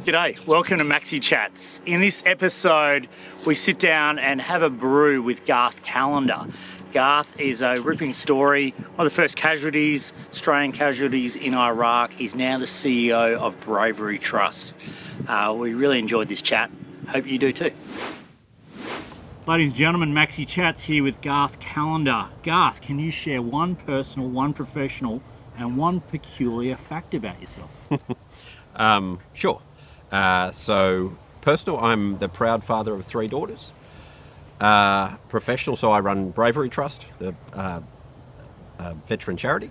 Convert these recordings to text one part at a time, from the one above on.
G'day, welcome to Maxi Chats. In this episode, we sit down and have a brew with Garth Callender. Garth is a ripping story, one of the first casualties, Australian casualties in Iraq. He's now the CEO of Bravery Trust. We really enjoyed this chat. Hope you do too. Ladies and gentlemen, Maxi Chats here with Garth Callender. Garth, can you share one personal, one professional, and one peculiar fact about yourself? Sure. So personal, I'm the proud father of 3 daughters. Professional, so I run Bravery Trust, the veteran charity.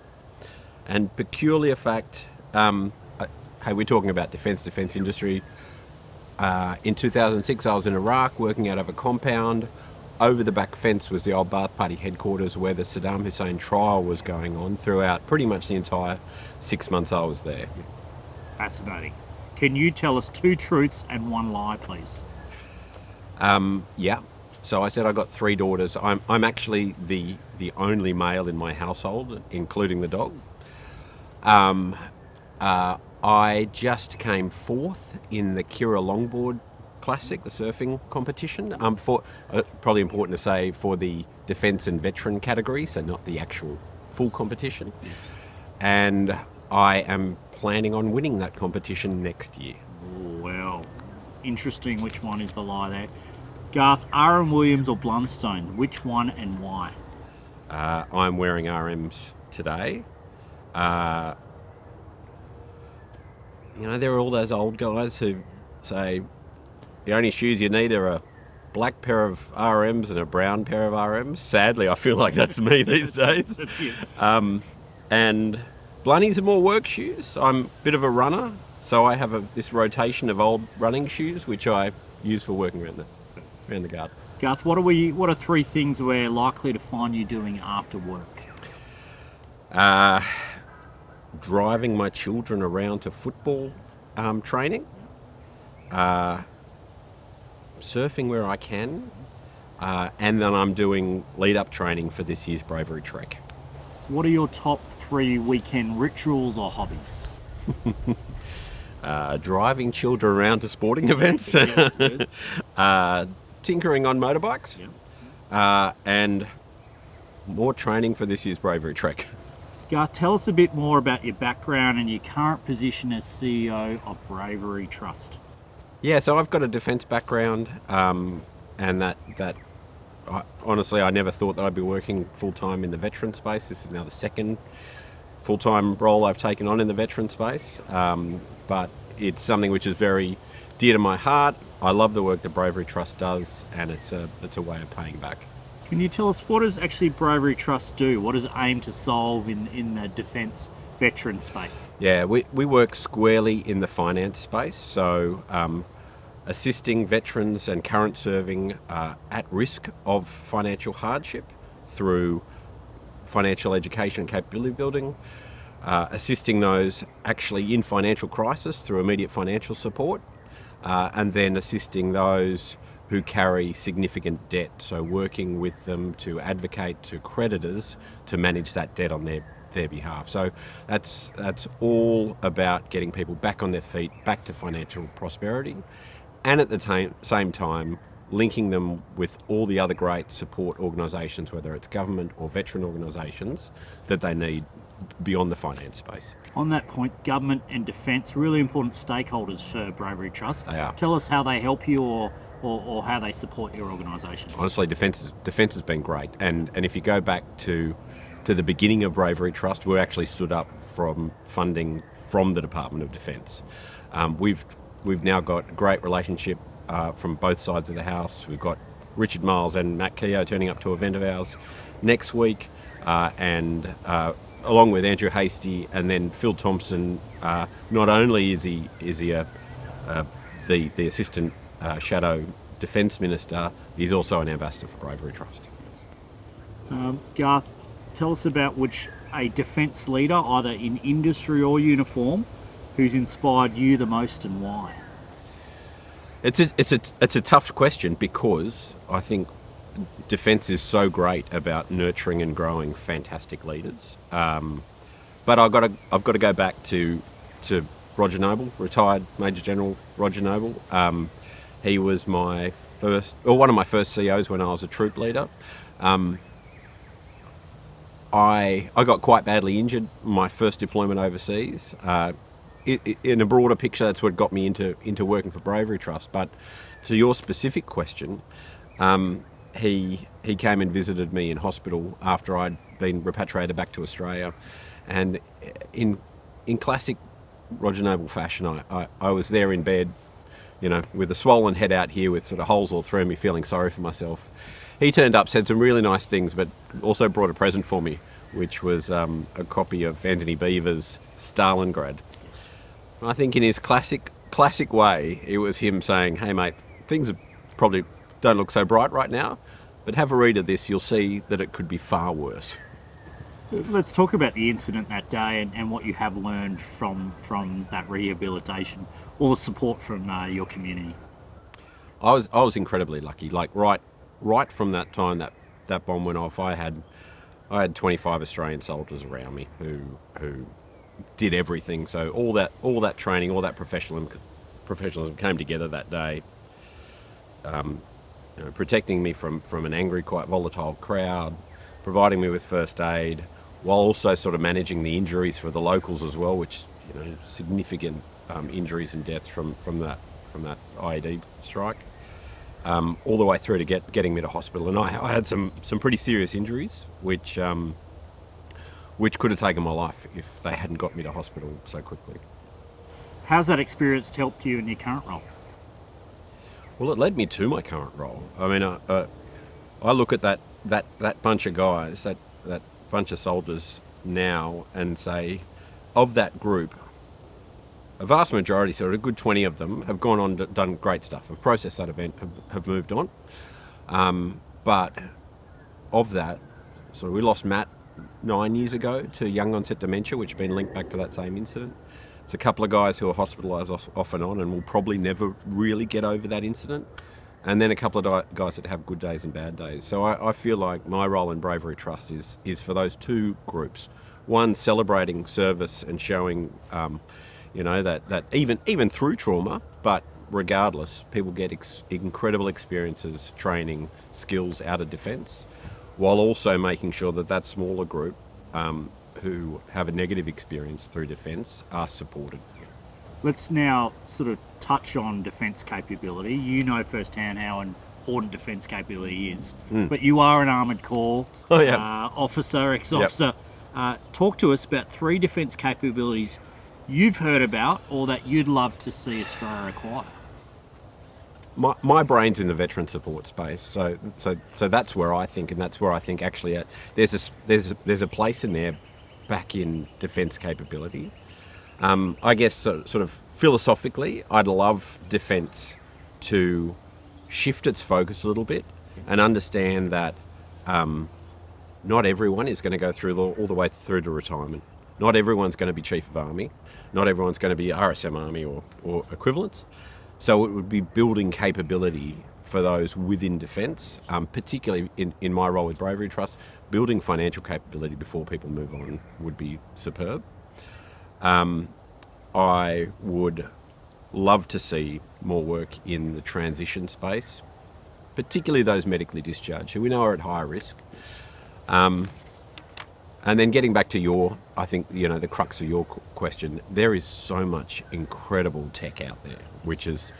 And peculiar fact, hey, we're talking about defence industry. In 2006, I was in Iraq working out of a compound. Over the back fence was the old Ba'ath Party headquarters where the Saddam Hussein trial was going on throughout pretty much the entire 6 months I was there. Fascinating. Can you tell us 2 truths and 1 lie, please? Yeah. So I said I got 3 daughters. I'm actually the only male in my household, including the dog. I just came 4th in the Kira Longboard Classic, the surfing competition. Probably important to say for the defence and veteran category, so not the actual full competition. And I am planning on winning that competition next year. Well, interesting. Which one is the lie there? Garth, RM Williams or Blundstones? Which one and why? I'm wearing RMs today. There are all those old guys who say the only shoes you need are a black pair of RMs and a brown pair of RMs. Sadly, I feel like that's me these days. That's you. And Blunnies are more work shoes. I'm a bit of a runner, so I have this rotation of old running shoes, which I use for working around the garden. Garth, what are 3 things we're likely to find you doing after work? Driving my children around to football training, surfing where I can, and then I'm doing lead-up training for this year's Bravery Trek. What are your top 3 weekend rituals or hobbies? Driving children around to sporting events, tinkering on motorbikes, and more training for this year's Bravery Trek. Garth, tell us a bit more about your background and your current position as CEO of Bravery Trust. Yeah, so I've got a defence background, and honestly, I never thought that I'd be working full-time in the veteran space. This is now the 2nd full-time role I've taken on in the veteran space, but it's something which is very dear to my heart. I love the work that Bravery Trust does, and it's a way of paying back. Can you tell us, what does actually Bravery Trust do? What does it aim to solve in the defence veteran space? Yeah, we work squarely in the finance space, so assisting veterans and current serving at risk of financial hardship through financial education and capability building, assisting those actually in financial crisis through immediate financial support, and then assisting those who carry significant debt, so working with them to advocate to creditors to manage that debt on their behalf. So that's all about getting people back on their feet, back to financial prosperity, and at the same time linking them with all the other great support organisations, whether it's government or veteran organisations, that they need beyond the finance space. On that point, government and defence, really important stakeholders for Bravery Trust. They are. Tell us how they help you or how they support your organisation. Honestly, defence has been great, and if you go back to the beginning of Bravery Trust, we're actually stood up from funding from the Department of Defence. We've now got a great relationship from both sides of the house. We've got Richard Miles and Matt Keogh turning up to an event of ours next week, and along with Andrew Hastie, and then Phil Thompson. Not only is he the assistant shadow defence minister, he's also an ambassador for Bravery Trust. Garth, tell us about a defence leader, either in industry or uniform, who's inspired you the most and why. It's a tough question, because I think defence is so great about nurturing and growing fantastic leaders. But I've got to go back to Roger Noble, retired Major General Roger Noble. He was one of my first COs when I was a troop leader. I got quite badly injured my first deployment overseas. In a broader picture, that's what got me into working for Bravery Trust. But to your specific question, he came and visited me in hospital after I'd been repatriated back to Australia, and in classic Roger Noble fashion, I was there in bed, with a swollen head out here with sort of holes all through me, feeling sorry for myself. He turned up, said some really nice things, but also brought a present for me, which was a copy of Anthony Beevor's Stalingrad. Yes. I think in his classic way, it was him saying, "Hey mate, things probably don't look so bright right now, but have a read of this, you'll see that it could be far worse." Let's talk about the incident that day and what you have learned from that rehabilitation or support from your community. I was incredibly lucky. Like right from that time that bomb went off, I had 25 Australian soldiers around me who did everything. So all that training, all that professionalism came together that day. Protecting me from an angry, quite volatile crowd, providing me with first aid, while also sort of managing the injuries for the locals as well, which significant injuries and deaths from that IED strike, all the way through to getting me to hospital. And I had some pretty serious injuries, which could have taken my life if they hadn't got me to hospital so quickly. How's that experience helped you in your current role? Well, it led me to my current role. I mean, I look at that bunch of guys, that bunch of soldiers now, and say, of that group, a vast majority, sort of a good 20 of them, have gone on, done great stuff, have processed that event, have moved on. But of that, so we lost Matt 9 years ago to young onset dementia, which has been linked back to that same incident. There's a couple of guys who are hospitalised off and on and will probably never really get over that incident. And then a couple of guys that have good days and bad days. So I feel like my role in Bravery Trust is for those two groups. One, celebrating service and showing, that even through trauma, but regardless, people get incredible experiences, training, skills out of defence, while also making sure that smaller group who have a negative experience through defence are supported. Let's now sort of touch on defence capability. You know firsthand how important defence capability is, but you are an armoured corps officer, ex-officer. Yep. Talk to us about 3 defence capabilities you've heard about or that you'd love to see Australia acquire. My brain's in the veteran support space, so that's where I think, and that's where I think actually there's a place in there back in defence capability. I guess sort of philosophically, I'd love defence to shift its focus a little bit and understand that not everyone is going to go through all the way through to retirement. Not everyone's going to be Chief of Army. Not everyone's going to be RSM Army or equivalents. So it would be building capability for those within defence, particularly in my role with Bravery Trust. Building financial capability before people move on would be superb. I would love to see more work in the transition space, particularly those medically discharged who we know are at higher risk. And then getting back to I think, the crux of your question, there is so much incredible tech out there, which is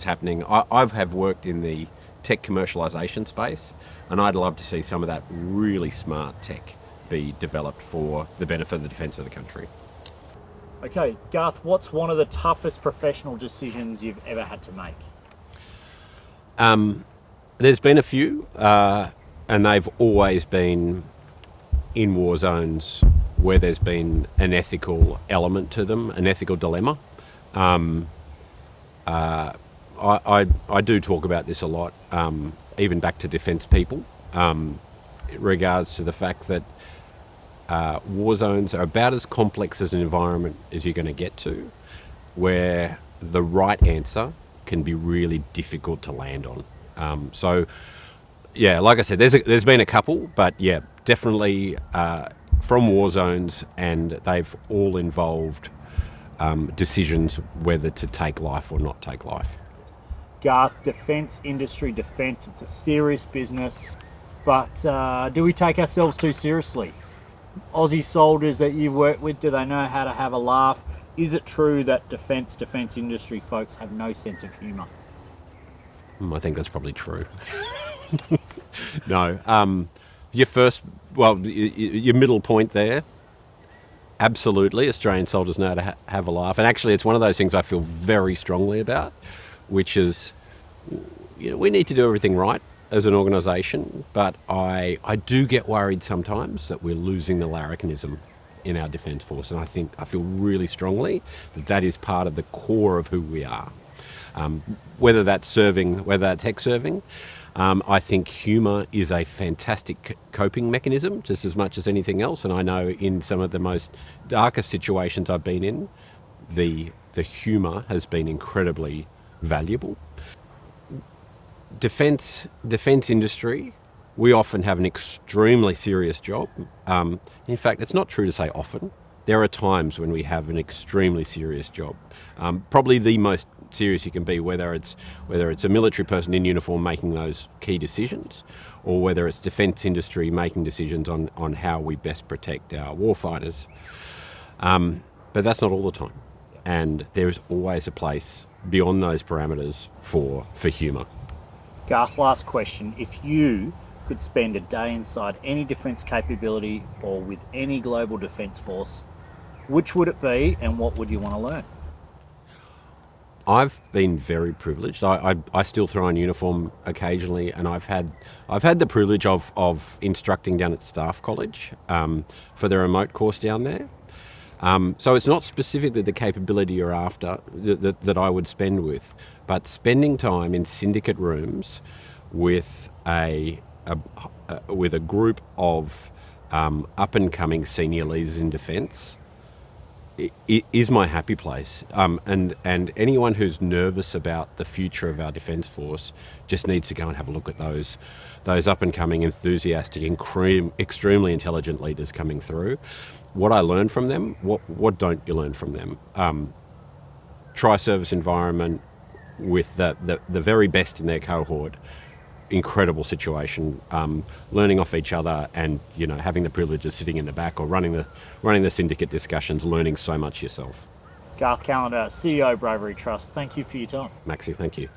happening. I have worked in the tech commercialisation space, and I'd love to see some of that really smart tech be developed for the benefit of the defence of the country. Okay, Garth, what's one of the toughest professional decisions you've ever had to make? There's been a few, and they've always been in war zones where there's been an ethical element to them, an ethical dilemma. I do talk about this a lot, even back to defence people, in regards to the fact that war zones are about as complex as an environment as you're going to get to, where the right answer can be really difficult to land on. Like I said, there's been a couple, but yeah, definitely from war zones, and they've all involved decisions whether to take life or not take life. Garth, defence industry, defence, it's a serious business, but do we take ourselves too seriously? Aussie soldiers that you've worked with, do they know how to have a laugh? Is it true that defence industry folks have no sense of humour? I think that's probably true. No. Your middle point there, absolutely, Australian soldiers know how to have a laugh. And actually, it's one of those things I feel very strongly about, which is, we need to do everything right as an organisation, but I do get worried sometimes that we're losing the larrikinism in our Defence Force, and I feel really strongly that is part of the core of who we are. Whether that's ex-serving, I think humour is a fantastic coping mechanism, just as much as anything else. And I know in some of the most darkest situations I've been in, the humour has been incredibly valuable. Defence industry, we often have an extremely serious job. In fact, it's not true to say often. There are times when we have an extremely serious job. Probably the most serious you can be, whether it's a military person in uniform making those key decisions, or whether it's defence industry making decisions on how we best protect our warfighters. But that's not all the time. And there is always a place beyond those parameters for humour. Garth, last question. If you could spend a day inside any defence capability or with any global defence force, which would it be and what would you want to learn? I've been very privileged. I still throw on uniform occasionally, and I've had the privilege of instructing down at Staff College for the remote course down there. So it's not specifically the capability you're after that I would spend with, but spending time in syndicate rooms with a group of up and coming senior leaders in defence is my happy place. And anyone who's nervous about the future of our Defence Force just needs to go and have a look at those up and coming, enthusiastic, extremely intelligent leaders coming through. What I learned from them, what don't you learn from them? Tri-service environment with the very best in their cohort. Incredible situation, learning off each other, and having the privilege of sitting in the back or running the syndicate discussions, learning so much yourself. Garth Callender, CEO Bravery Trust, thank you for your time. Maxi, thank you.